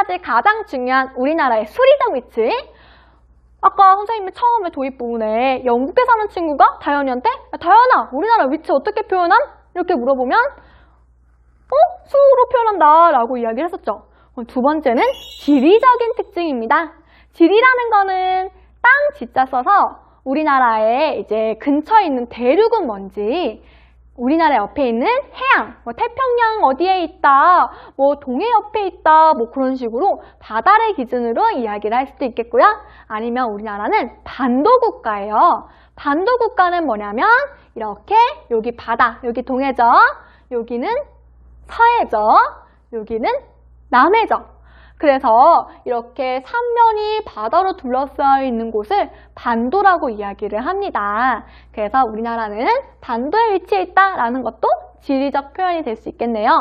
가지 가장 중요한 우리나라의 수리적 위치. 아까 선생님이 처음에 도입 부분에 영국에 사는 친구가 다현이한테 다현아, 우리나라 위치 어떻게 표현함? 이렇게 물어보면 수로 표현한다 라고 이야기를 했었죠. 두 번째는 지리적인 특징입니다. 지리라는 거는 땅 지자 써서 우리나라에 이제 근처에 있는 대륙은 뭔지, 우리나라 옆에 있는 해양, 태평양 어디에 있다, 동해 옆에 있다, 그런 식으로 바다를 기준으로 이야기를 할 수도 있겠고요. 아니면 우리나라는 반도국가예요. 반도국가는 뭐냐면 이렇게 여기 바다, 여기 동해죠. 여기는 서해죠. 여기는 남해죠. 그래서 이렇게 삼면이 바다로 둘러싸여 있는 곳을 반도라고 이야기를 합니다. 그래서 우리나라는 반도에 위치해 있다라는 것도 지리적 표현이 될 수 있겠네요.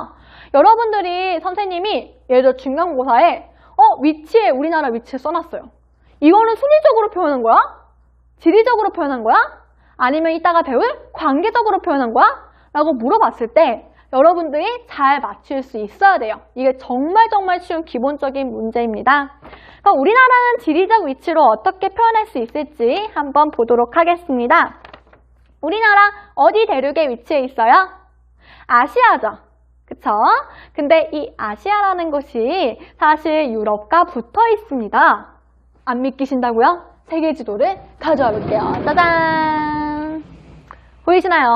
여러분들이 선생님이 예를 들어 중간고사에 우리나라 위치에 써놨어요. 이거는 순위적으로 표현한 거야? 지리적으로 표현한 거야? 아니면 이따가 배울 관계적으로 표현한 거야? 라고 물어봤을 때 여러분들이 잘 맞출 수 있어야 돼요. 이게 정말 쉬운 기본적인 문제입니다. 그럼 우리나라는 지리적 위치로 어떻게 표현할 수 있을지 한번 보도록 하겠습니다. 우리나라 어디 대륙에 위치해 있어요? 아시아죠. 그쵸? 근데 이 아시아라는 곳이 사실 유럽과 붙어 있습니다. 안 믿기신다고요? 세계 지도를 가져와 볼게요. 짜잔! 보이시나요?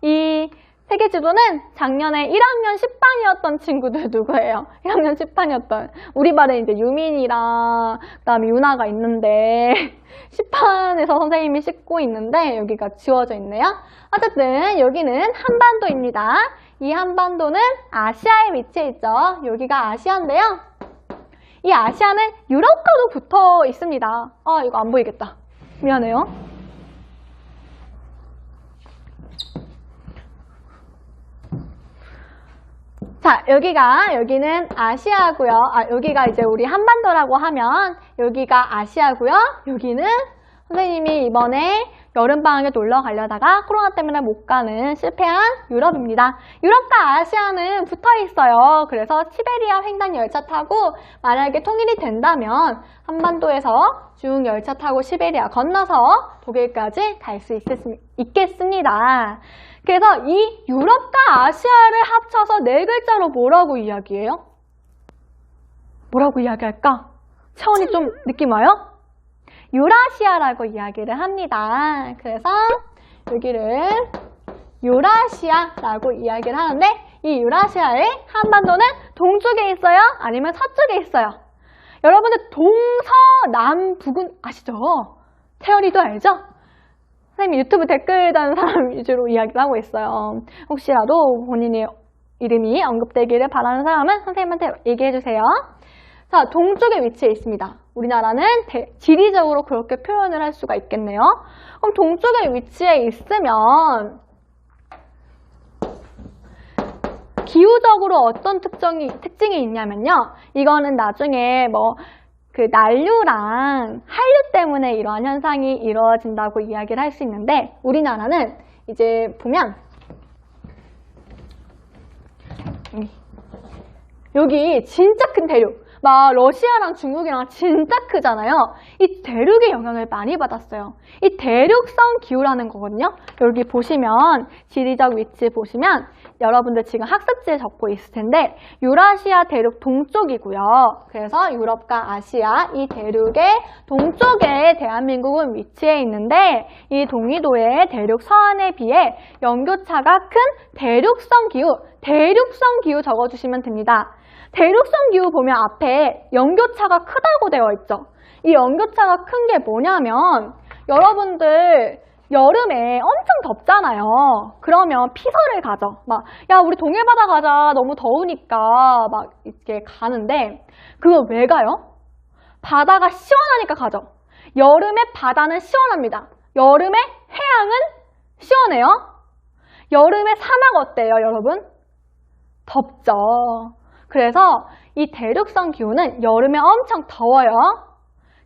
이 세계 지도는 작년에 1학년 10반이었던 친구들 누구예요? 1학년 10반이었던 우리 반에 이제 유민이랑 그다음에 유나가 있는데 10반에서 선생님이 씻고 있는데 여기가 지워져 있네요. 어쨌든 여기는 한반도입니다. 이 한반도는 아시아에 위치해 있죠. 여기가 아시아인데요. 이 아시아는 유럽과도 붙어 있습니다. 이거 안 보이겠다. 미안해요. 자, 여기는 아시아고요. 여기가 이제 우리 한반도라고 하면 여기가 아시아고요. 여기는 선생님이 이번에 여름방학에 놀러 가려다가 코로나 때문에 못 가는 실패한 유럽입니다. 유럽과 아시아는 붙어 있어요. 그래서 시베리아 횡단 열차 타고 만약에 통일이 된다면 한반도에서 쭉 열차 타고 시베리아 건너서 독일까지 갈 수 있겠습니다. 그래서 이 유럽과 아시아를 합쳐서 네 글자로 뭐라고 이야기해요? 뭐라고 이야기할까? 차원이 좀 느낌 와요? 유라시아라고 이야기를 합니다. 그래서 여기를 유라시아라고 이야기를 하는데 이 유라시아의 한반도는 동쪽에 있어요? 아니면 서쪽에 있어요? 여러분들 동서남북은 아시죠? 태연이도 알죠? 선생님이 유튜브 댓글 다는 사람 위주로 이야기를 하고 있어요. 혹시라도 본인의 이름이 언급되기를 바라는 사람은 선생님한테 얘기해주세요. 자, 동쪽에 위치해 있습니다. 우리나라는 지리적으로 그렇게 표현을 할 수가 있겠네요. 그럼 동쪽에 위치해 있으면 기후적으로 어떤 특징이 있냐면요. 이거는 나중에 난류랑 한류 때문에 이러한 현상이 이루어진다고 이야기를 할 수 있는데 우리나라는 이제 보면 여기 진짜 큰 대륙 러시아랑 중국이랑 진짜 크잖아요. 이 대륙의 영향을 많이 받았어요. 이 대륙성 기후라는 거거든요. 여기 보시면 지리적 위치 보시면 여러분들 지금 학습지에 적고 있을 텐데 유라시아 대륙 동쪽이고요. 그래서 유럽과 아시아 이 대륙의 동쪽에 대한민국은 위치해 있는데 이 동이도의 대륙 서안에 비해 연교차가 큰 대륙성 기후 적어주시면 됩니다. 대륙성 기후 보면 앞에 연교차가 크다고 되어 있죠. 이 연교차가 큰 게 뭐냐면 여러분들 여름에 엄청 덥잖아요. 그러면 피서를 가죠. 야 우리 동해바다 가자. 너무 더우니까 이렇게 가는데 그거 왜 가요? 바다가 시원하니까 가죠. 여름에 바다는 시원합니다. 여름에 해양은 시원해요. 여름에 사막 어때요, 여러분? 덥죠. 그래서 이 대륙성 기후는 여름에 엄청 더워요.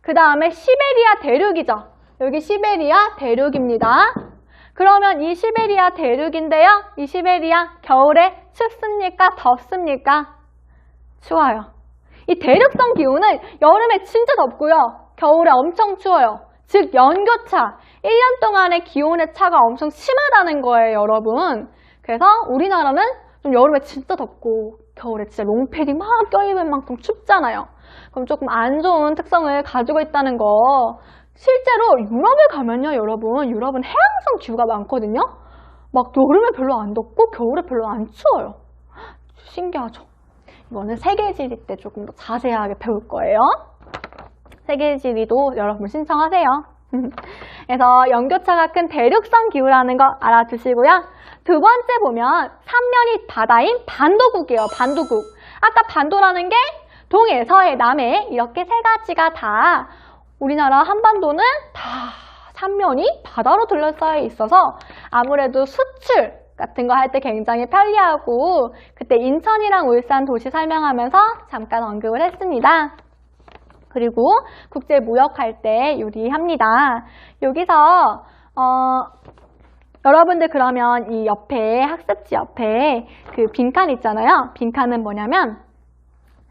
그 다음에 시베리아 대륙이죠. 여기 시베리아 대륙입니다. 그러면 이 시베리아 대륙인데요. 이 시베리아 겨울에 춥습니까? 덥습니까? 추워요. 이 대륙성 기후는 여름에 진짜 덥고요. 겨울에 엄청 추워요. 즉 연교차, 1년 동안의 기온의 차가 엄청 심하다는 거예요, 여러분. 그래서 우리나라는 좀 여름에 진짜 덥고 겨울에 진짜 롱패딩 막 껴입을 만큼 춥잖아요. 그럼 조금 안 좋은 특성을 가지고 있다는 거. 실제로 유럽을 가면요, 여러분. 유럽은 해양성 기후가 많거든요. 막 여름에 별로 안 덥고 겨울에 별로 안 추워요. 신기하죠? 이거는 세계지리 때 조금 더 자세하게 배울 거예요. 세계지리도 여러분 신청하세요. 그래서 연교차가 큰 대륙성 기후라는 거 알아두시고요. 두 번째 보면 삼면이 바다인 반도국이에요. 반도국. 아까 반도라는 게 동해, 서해, 남해 이렇게 세 가지가 다 우리나라 한반도는 다 삼면이 바다로 둘러싸여 있어서 아무래도 수출 같은 거 할 때 굉장히 편리하고 그때 인천이랑 울산 도시 설명하면서 잠깐 언급을 했습니다. 그리고 국제무역할 때 유리합니다. 여기서 여러분들 그러면 이 옆에 학습지 옆에 그 빈칸 있잖아요. 빈칸은 뭐냐면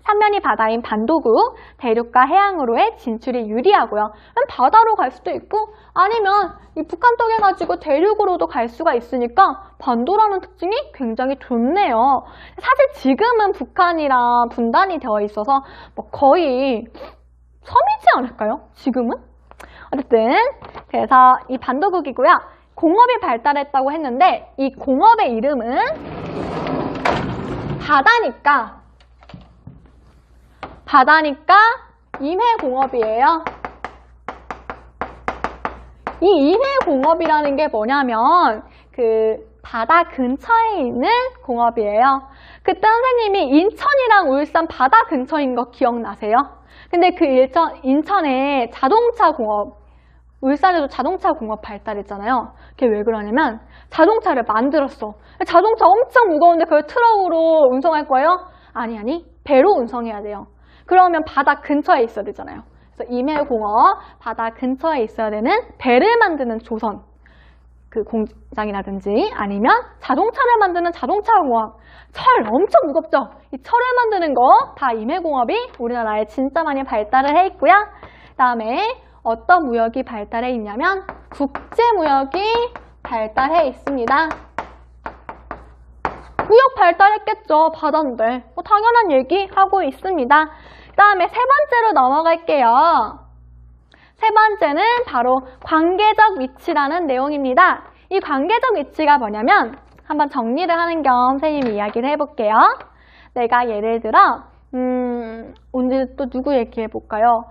삼면이 바다인 반도국, 대륙과 해양으로의 진출이 유리하고요. 바다로 갈 수도 있고 아니면 이 북한 통해가지고 대륙으로도 갈 수가 있으니까 반도라는 특징이 굉장히 좋네요. 사실 지금은 북한이랑 분단이 되어 있어서 뭐 거의 섬이지 않을까요? 지금은? 어쨌든 그래서 이 반도국이고요. 공업이 발달했다고 했는데 이 공업의 이름은 바다니까 임해공업이에요. 이 임해공업이라는 게 뭐냐면 그 바다 근처에 있는 공업이에요. 그때 선생님이 인천이랑 울산 바다 근처인 거 기억나세요? 근데 그 인천에 자동차 공업, 울산에도 자동차 공업 발달했잖아요. 그게 왜 그러냐면 자동차를 만들었어. 자동차 엄청 무거운데 그걸 트럭으로 운송할 거예요? 아니, 배로 운송해야 돼요. 그러면 바다 근처에 있어야 되잖아요. 그래서 임해공업, 바다 근처에 있어야 되는 배를 만드는 조선, 그 공장이라든지 아니면 자동차를 만드는 자동차공업, 철 엄청 무겁죠? 이 철을 만드는 거 다 임해공업이 우리나라에 진짜 많이 발달을 해 있고요. 그 다음에 어떤 무역이 발달해 있냐면 국제무역이 발달해 있습니다. 무역 발달했겠죠. 바다인데. 뭐 당연한 얘기 하고 있습니다. 그 다음에 세 번째로 넘어갈게요. 세 번째는 바로 관계적 위치라는 내용입니다. 이 관계적 위치가 뭐냐면 한번 정리를 하는 겸 선생님이 이야기를 해볼게요. 내가 예를 들어 오늘 또 누구 얘기해 볼까요?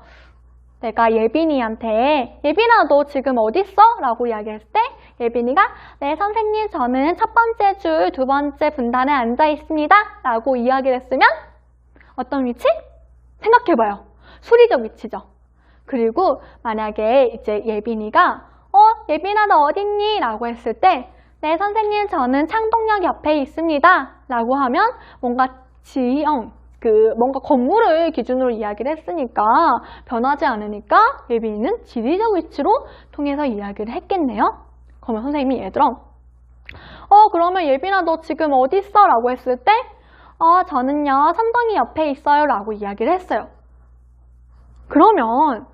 내가 예빈이한테 예빈아 너 지금 어디 있어? 라고 이야기했을 때 예빈이가 네 선생님 저는 첫 번째 줄 두 번째 분단에 앉아 있습니다 라고 이야기를 했으면 어떤 위치? 생각해봐요. 수리적 위치죠. 그리고 만약에 이제 예빈이가 예빈아 너 어딨니? 라고 했을 때 네 선생님 저는 창동역 옆에 있습니다 라고 하면 뭔가 지형 뭔가 건물을 기준으로 이야기를 했으니까 변하지 않으니까 예빈이는 지리적 위치로 통해서 이야기를 했겠네요. 그러면 선생님이 얘들아 그러면 예빈아 너 지금 어디 있어? 라고 했을 때 저는요 선동이 옆에 있어요 라고 이야기를 했어요. 그러면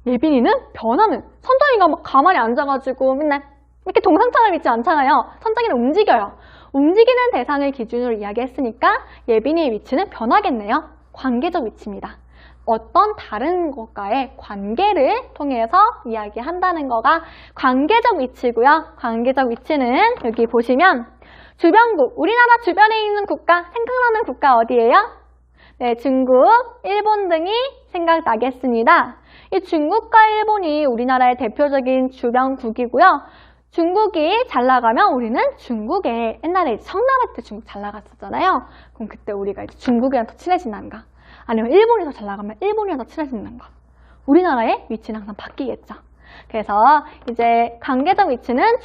예빈이는 변하는 선동이가 막 가만히 앉아가지고 맨날 이렇게 동상처럼 있지 않잖아요. 선동이는 움직여요. 움직이는 대상을 기준으로 이야기했으니까 예빈이의 위치는 변하겠네요. 관계적 위치입니다. 어떤 다른 것과의 관계를 통해서 이야기한다는 거가 관계적 위치고요. 관계적 위치는 여기 보시면 주변국, 우리나라 주변에 있는 국가, 생각나는 국가 어디예요? 네, 중국, 일본 등이 생각나겠습니다. 이 중국과 일본이 우리나라의 대표적인 주변국이고요. 중국이 잘 나가면 우리는 중국에 옛날에 청나라 때 중국 잘 나갔었잖아요. 그럼 그때 우리가 이제 중국이랑 더 친해진다는가? 아니면 일본이 더 잘 나가면 일본이랑 더 친해진다는가? 우리나라의 위치는 항상 바뀌겠죠. 그래서 이제 관계적 위치는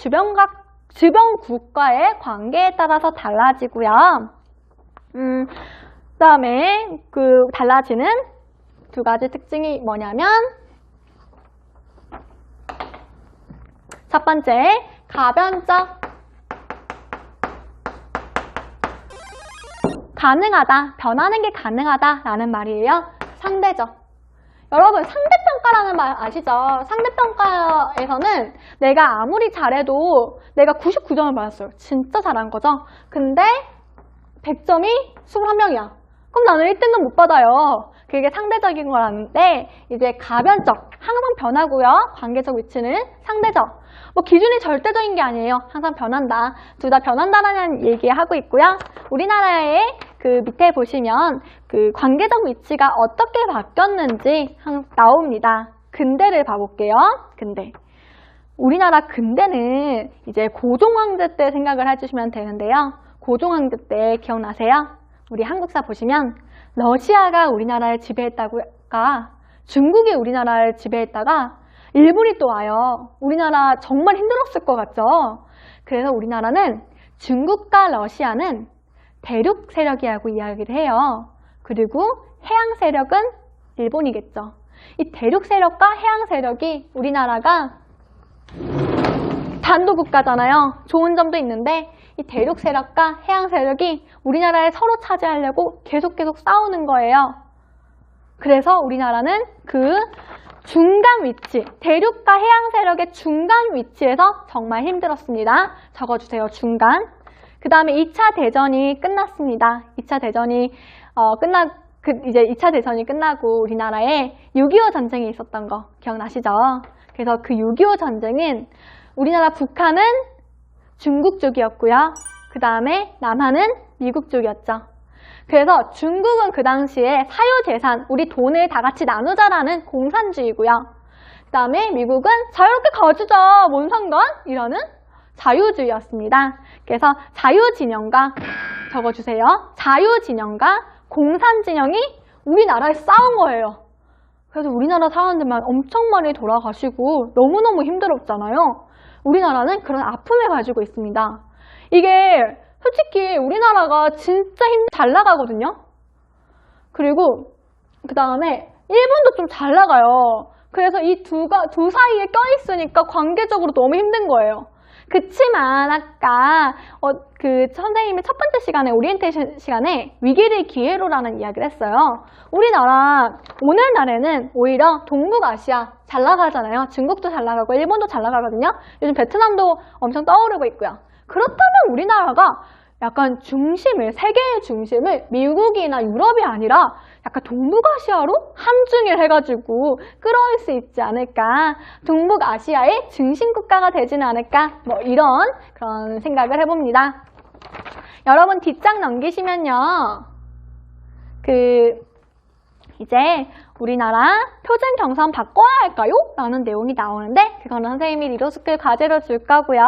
주변국과의 관계에 따라서 달라지고요. 그다음에 그 달라지는 두 가지 특징이 뭐냐면 첫 번째, 가능하다, 변하는 게 가능하다라는 말이에요. 상대죠. 여러분, 상대평가라는 말 아시죠? 상대평가에서는 내가 아무리 잘해도 내가 99점을 받았어요. 진짜 잘한 거죠? 근데 100점이 21명이야. 그럼 나는 1등은 못 받아요. 그게 상대적인 거라는데 이제 가변적, 항상 변하고요. 관계적 위치는 상대적. 뭐 기준이 절대적인 게 아니에요. 항상 변한다. 둘 다 변한다라는 얘기하고 있고요. 우리나라의 그 밑에 보시면 그 관계적 위치가 어떻게 바뀌었는지 나옵니다. 근대를 봐볼게요. 근대. 우리나라 근대는 이제 고종황제 때 생각을 해주시면 되는데요. 고종황제 때 기억나세요? 우리 한국사 보시면 러시아가 우리나라를 지배했다가 중국이 우리나라를 지배했다가 일본이 또 와요. 우리나라 정말 힘들었을 것 같죠? 그래서 우리나라는 중국과 러시아는 대륙 세력이라고 이야기를 해요. 그리고 해양 세력은 일본이겠죠. 이 대륙 세력과 해양 세력이 우리나라가 단독 국가잖아요. 좋은 점도 있는데 이 대륙 세력과 해양 세력이 우리나라를 서로 차지하려고 계속 싸우는 거예요. 그래서 우리나라는 그 중간 위치, 대륙과 해양 세력의 중간 위치에서 정말 힘들었습니다. 적어주세요. 중간. 그 다음에 2차 대전이 끝났습니다. 2차 대전이 이제 2차 대전이 끝나고 우리나라에 6.25 전쟁이 있었던 거 기억나시죠? 그래서 그 6.25 전쟁은 우리나라 북한은 중국 쪽이었고요. 그 다음에 남한은 미국 쪽이었죠. 그래서 중국은 그 당시에 사유재산, 우리 돈을 다 같이 나누자라는 공산주의고요. 그 다음에 미국은 자유롭게 가지자, 뭔 상관? 이러는 자유주의였습니다. 그래서 자유진영과 적어주세요. 자유진영과 공산진영이 우리나라에 싸운 거예요. 그래서 우리나라 사람들만 엄청 많이 돌아가시고 너무너무 힘들었잖아요. 우리나라는 그런 아픔을 가지고 있습니다. 이게 솔직히 우리나라가 진짜 잘 나가거든요. 그리고 그 다음에 일본도 좀 잘 나가요. 그래서 이 두 사이에 껴있으니까 관계적으로 너무 힘든 거예요. 그치만 아까 그 선생님이 첫 번째 시간에 오리엔테이션 시간에 위기를 기회로라는 이야기를 했어요. 우리나라 오늘날에는 오히려 동북아시아 잘 나가잖아요. 중국도 잘 나가고 일본도 잘 나가거든요. 요즘 베트남도 엄청 떠오르고 있고요. 그렇다면 우리나라가 약간 세계의 중심을 미국이나 유럽이 아니라 약간 동북아시아로 함중을 해가지고 끌어올 수 있지 않을까. 동북아시아의 중심 국가가 되지는 않을까. 뭐 이런 그런 생각을 해봅니다. 여러분 뒷장 넘기시면요. 이제 우리나라 표준 경선 바꿔야 할까요? 라는 내용이 나오는데 그거는 선생님이 리더스킬 과제로 줄 거고요.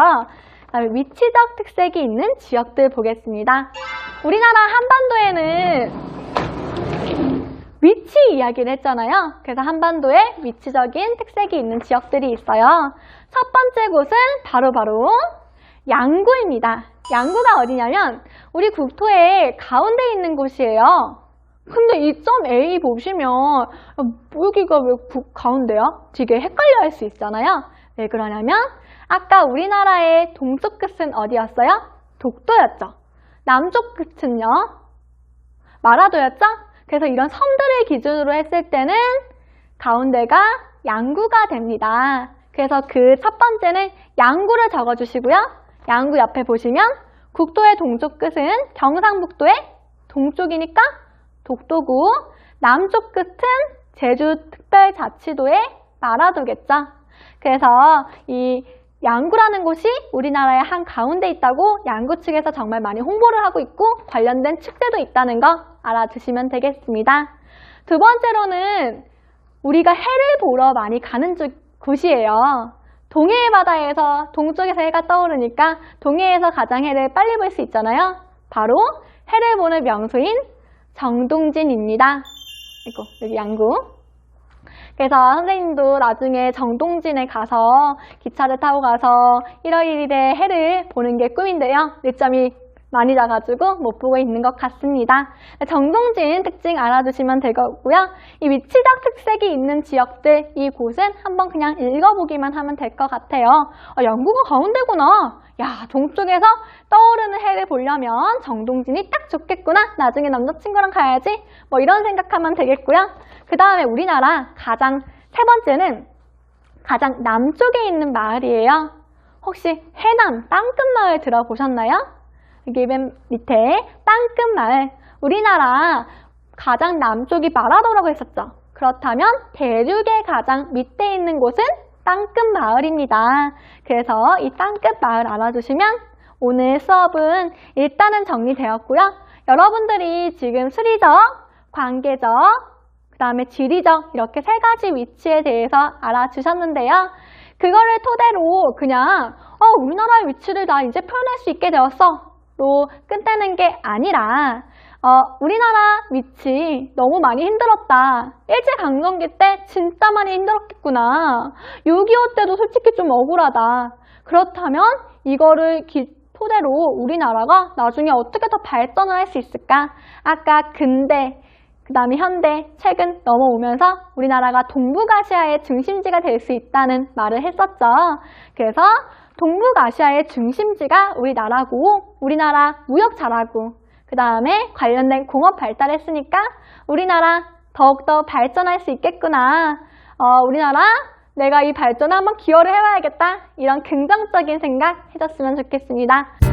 그다음에 위치적 특색이 있는 지역들 보겠습니다. 우리나라 한반도에는 위치 이야기를 했잖아요. 그래서 한반도에 위치적인 특색이 있는 지역들이 있어요. 첫 번째 곳은 바로 양구입니다. 양구가 어디냐면 우리 국토의 가운데 있는 곳이에요. 근데 이 점 A 보시면 여기가 왜 가운데야? 되게 헷갈려 할 수 있잖아요. 왜 그러냐면 아까 우리나라의 동쪽 끝은 어디였어요? 독도였죠. 남쪽 끝은요? 마라도였죠? 그래서 이런 섬들을 기준으로 했을 때는 가운데가 양구가 됩니다. 그래서 그 첫 번째는 양구를 적어주시고요. 양구 옆에 보시면 국토의 동쪽 끝은 경상북도의 동쪽이니까 독도고 남쪽 끝은 제주특별자치도의 마라도겠죠. 그래서 이 양구라는 곳이 우리나라의 한 가운데 있다고 양구 측에서 정말 많이 홍보를 하고 있고 관련된 축제도 있다는 거 알아두시면 되겠습니다. 두 번째로는 우리가 해를 보러 많이 가는 곳이에요. 동해의 바다에서 동쪽에서 해가 떠오르니까 동해에서 가장 해를 빨리 볼 수 있잖아요. 바로 해를 보는 명소인 정동진입니다. 여기 양구. 그래서 선생님도 나중에 정동진에 가서 기차를 타고 가서 1월 1일에 해를 보는 게 꿈인데요. 늦잠이 많이 져가지고 못 보고 있는 것 같습니다. 정동진 특징 알아두시면 될 거고요. 이 위치적 특색이 있는 지역들, 이곳은 한번 그냥 읽어보기만 하면 될 것 같아요. 영국은 가운데구나. 야, 동쪽에서 떠오르는 해를 보려면 정동진이 딱 좋겠구나. 나중에 남자친구랑 가야지. 뭐 이런 생각하면 되겠고요. 그 다음에 우리나라 세 번째는 가장 남쪽에 있는 마을이에요. 혹시 해남 땅끝마을 들어보셨나요? 여기 맨 밑에 땅끝마을. 우리나라 가장 남쪽이 마라도라고 했었죠. 그렇다면 대륙의 가장 밑에 있는 곳은 땅끝마을입니다. 그래서 이 땅끝마을 알아주시면 오늘 수업은 일단은 정리되었고요. 여러분들이 지금 수리적, 관계적, 그 다음에 지리적 이렇게 세 가지 위치에 대해서 알아주셨는데요. 그거를 토대로 그냥 우리나라의 위치를 나 이제 표현할 수 있게 되었어 로 끝내는 게 아니라 우리나라 위치 너무 많이 힘들었다. 일제강점기 때 진짜 많이 힘들었겠구나. 6.25 때도 솔직히 좀 억울하다. 그렇다면 이거를 토대로 우리나라가 나중에 어떻게 더 발전을 할 수 있을까? 아까 근대, 그 다음에 현대, 최근 넘어오면서 우리나라가 동북아시아의 중심지가 될 수 있다는 말을 했었죠. 그래서 동북아시아의 중심지가 우리나라고, 우리나라 무역 잘하고, 그 다음에 관련된 공업 발달했으니까 우리나라 더욱더 발전할 수 있겠구나. 우리나라 내가 이 발전에 한번 기여를 해봐야겠다. 이런 긍정적인 생각 해줬으면 좋겠습니다.